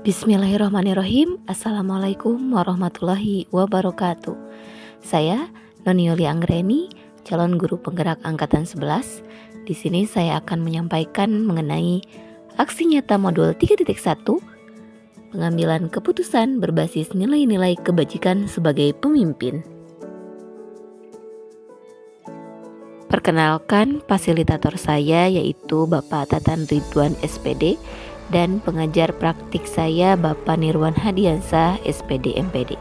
Bismillahirrahmanirrahim. Assalamualaikum warahmatullahi wabarakatuh. Saya Noni Yuli Anggreni, calon guru penggerak angkatan 11. Di sini saya akan menyampaikan mengenai aksi nyata modul 3.1, pengambilan keputusan berbasis nilai-nilai kebajikan sebagai pemimpin. Perkenalkan, fasilitator saya yaitu Bapak Tatan Ridwan SPD dan pengajar praktik saya Bapak Nirwan Hadiansah SPD MPD.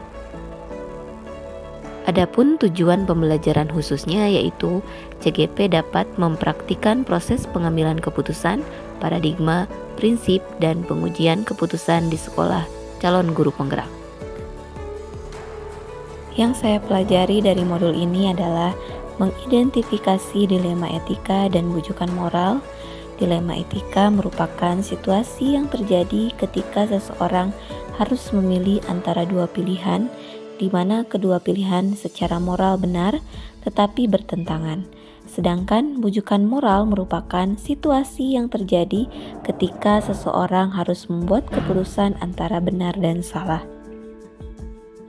Adapun tujuan pembelajaran khususnya yaitu CGP dapat mempraktikkan proses pengambilan keputusan, paradigma, prinsip, dan pengujian keputusan di sekolah calon guru penggerak. Yang saya pelajari dari modul ini adalah mengidentifikasi dilema etika dan bujukan moral. Dilema etika merupakan situasi yang terjadi ketika seseorang harus memilih antara dua pilihan, di mana kedua pilihan secara moral benar tetapi bertentangan. Sedangkan bujukan moral merupakan situasi yang terjadi ketika seseorang harus membuat keputusan antara benar dan salah.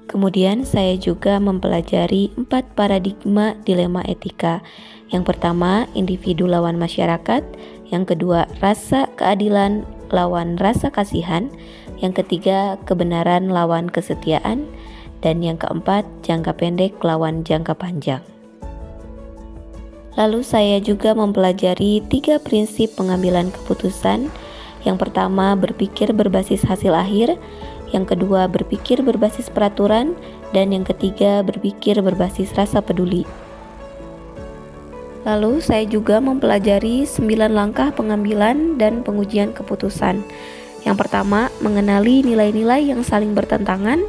Kemudian saya juga mempelajari 4 paradigma dilema etika. Yang pertama, individu lawan masyarakat. Yang kedua, rasa keadilan lawan rasa kasihan. Yang ketiga, kebenaran lawan kesetiaan. Dan yang keempat, jangka pendek lawan jangka panjang. Lalu saya juga mempelajari 3 prinsip pengambilan keputusan. Yang pertama, berpikir berbasis hasil akhir. Yang kedua, berpikir berbasis peraturan. Dan yang ketiga, berpikir berbasis rasa peduli. Lalu saya juga mempelajari 9 langkah pengambilan dan pengujian keputusan. Yang pertama, mengenali nilai-nilai yang saling bertentangan.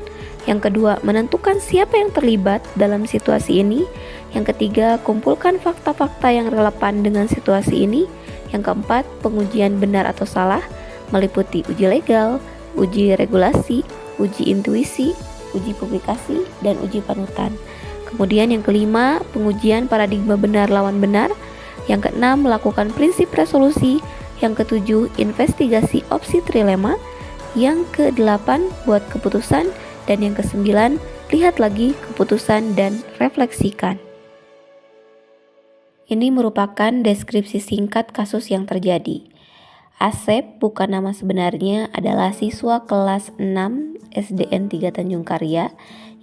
Yang kedua, menentukan siapa yang terlibat dalam situasi ini. Yang ketiga, kumpulkan fakta-fakta yang relevan dengan situasi ini. Yang keempat, pengujian benar atau salah, meliputi uji legal, uji regulasi, uji intuisi, uji publikasi, dan uji panutan. Kemudian yang kelima, pengujian paradigma benar lawan benar. Yang keenam, melakukan prinsip resolusi. Yang ketujuh, investigasi opsi trilema. Yang kedelapan, buat keputusan. Dan yang kesembilan, lihat lagi keputusan dan refleksikan. Ini merupakan deskripsi singkat kasus yang terjadi. Asep, bukan nama sebenarnya, adalah siswa kelas 6 SDN 3 Tanjung Karya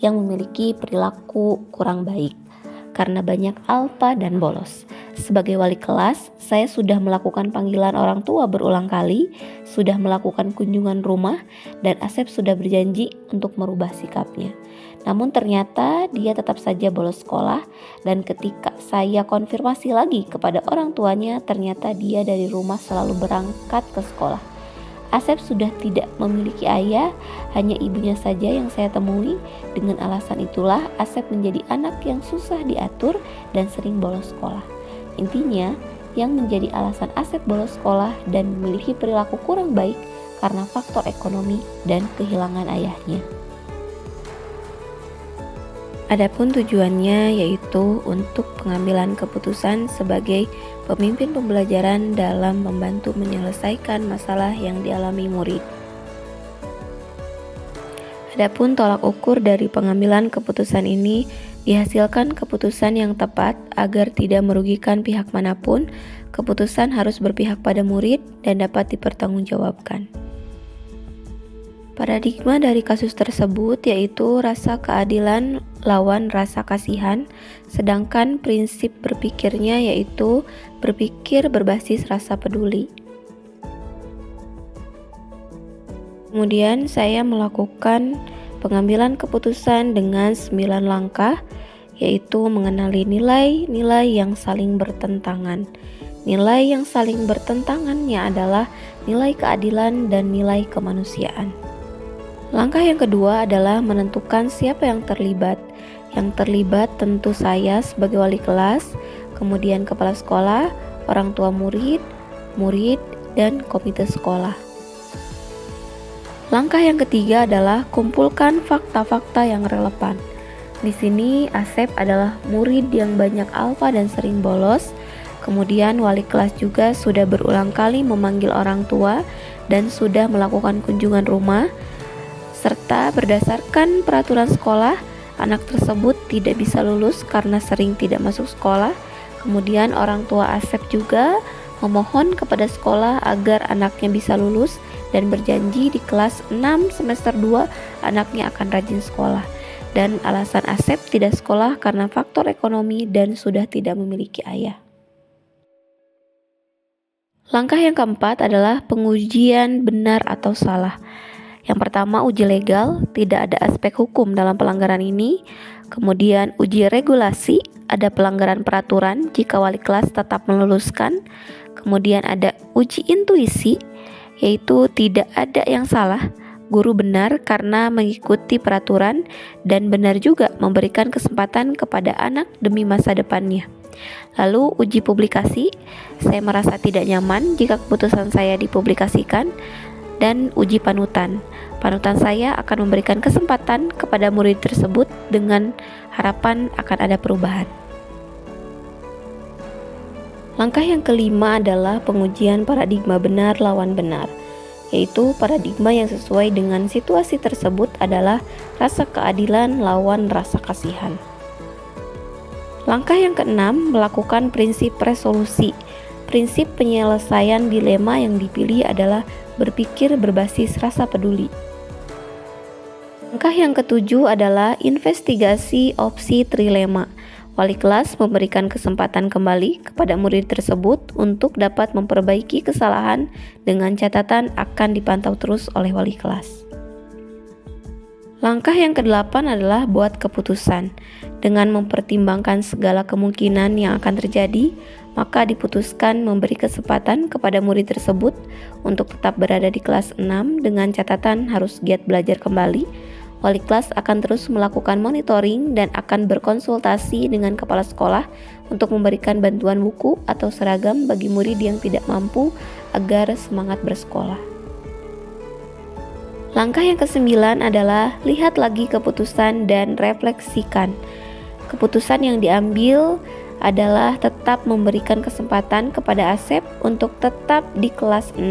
yang memiliki perilaku kurang baik karena banyak alpa dan bolos. Sebagai wali kelas, saya sudah melakukan panggilan orang tua berulang kali, sudah melakukan kunjungan rumah, dan Asep sudah berjanji untuk merubah sikapnya. Namun ternyata dia tetap saja bolos sekolah, dan ketika saya konfirmasi lagi kepada orang tuanya, ternyata dia dari rumah selalu berangkat ke sekolah. Asep sudah tidak memiliki ayah, hanya ibunya saja yang saya temui. Dengan alasan itulah Asep menjadi anak yang susah diatur dan sering bolos sekolah. Intinya, yang menjadi alasan Asep bolos sekolah dan memiliki perilaku kurang baik karena faktor ekonomi dan kehilangan ayahnya. Adapun tujuannya yaitu untuk pengambilan keputusan sebagai pemimpin pembelajaran dalam membantu menyelesaikan masalah yang dialami murid. Adapun tolak ukur dari pengambilan keputusan ini dihasilkan keputusan yang tepat agar tidak merugikan pihak manapun. Keputusan harus berpihak pada murid dan dapat dipertanggungjawabkan. Paradigma dari kasus tersebut yaitu rasa keadilan lawan rasa kasihan, sedangkan prinsip berpikirnya yaitu berpikir berbasis rasa peduli. Kemudian saya melakukan pengambilan keputusan dengan 9 langkah, yaitu mengenali nilai-nilai yang saling bertentangan. Nilai yang saling bertentangannya adalah nilai keadilan dan nilai kemanusiaan. Langkah yang kedua adalah menentukan siapa yang terlibat. Yang terlibat tentu saya sebagai wali kelas, kemudian kepala sekolah, orang tua murid, dan komite sekolah. Langkah yang ketiga adalah kumpulkan fakta-fakta yang relevan. Di sini Asep adalah murid yang banyak alfa dan sering bolos. Kemudian wali kelas juga sudah berulang kali memanggil orang tua dan sudah melakukan kunjungan rumah, serta berdasarkan peraturan sekolah, anak tersebut tidak bisa lulus karena sering tidak masuk sekolah. Kemudian orang tua Asep juga memohon kepada sekolah agar anaknya bisa lulus dan berjanji di kelas 6 semester 2 anaknya akan rajin sekolah. Dan alasan Asep tidak sekolah karena faktor ekonomi dan sudah tidak memiliki ayah. Langkah yang keempat adalah pengujian benar atau salah. Yang pertama, uji legal, tidak ada aspek hukum dalam pelanggaran ini. Kemudian uji regulasi, ada pelanggaran peraturan jika wali kelas tetap meluluskan. Kemudian ada uji intuisi, yaitu tidak ada yang salah, guru benar karena mengikuti peraturan dan benar juga memberikan kesempatan kepada anak demi masa depannya. Lalu uji publikasi, saya merasa tidak nyaman jika keputusan saya dipublikasikan. Dan uji panutan, panutan saya akan memberikan kesempatan kepada murid tersebut dengan harapan akan ada perubahan. Langkah yang kelima adalah pengujian paradigma benar lawan benar, yaitu paradigma yang sesuai dengan situasi tersebut adalah rasa keadilan lawan rasa kasihan. Langkah yang keenam, melakukan prinsip resolusi. Prinsip penyelesaian dilema yang dipilih adalah berpikir berbasis rasa peduli. Langkah yang ketujuh adalah investigasi opsi trilema. Wali kelas memberikan kesempatan kembali kepada murid tersebut untuk dapat memperbaiki kesalahan dengan catatan akan dipantau terus oleh wali kelas. Langkah yang kedelapan adalah buat keputusan. Dengan mempertimbangkan segala kemungkinan yang akan terjadi, maka diputuskan memberi kesempatan kepada murid tersebut untuk tetap berada di kelas 6 dengan catatan harus giat belajar kembali. Wali kelas akan terus melakukan monitoring dan akan berkonsultasi dengan kepala sekolah untuk memberikan bantuan buku atau seragam bagi murid yang tidak mampu agar semangat bersekolah. Langkah yang kesembilan adalah lihat lagi keputusan dan refleksikan. Keputusan yang diambil adalah tetap memberikan kesempatan kepada Asep untuk tetap di kelas 6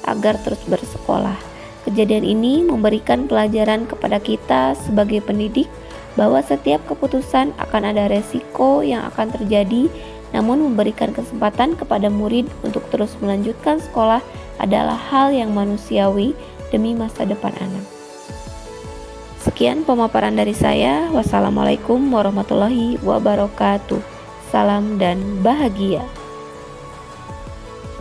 agar terus bersekolah. Kejadian ini memberikan pelajaran kepada kita sebagai pendidik bahwa setiap keputusan akan ada resiko yang akan terjadi, namun memberikan kesempatan kepada murid untuk terus melanjutkan sekolah adalah hal yang manusiawi demi masa depan anak. Sekian pemaparan dari saya. Wassalamualaikum warahmatullahi wabarakatuh. Salam dan bahagia.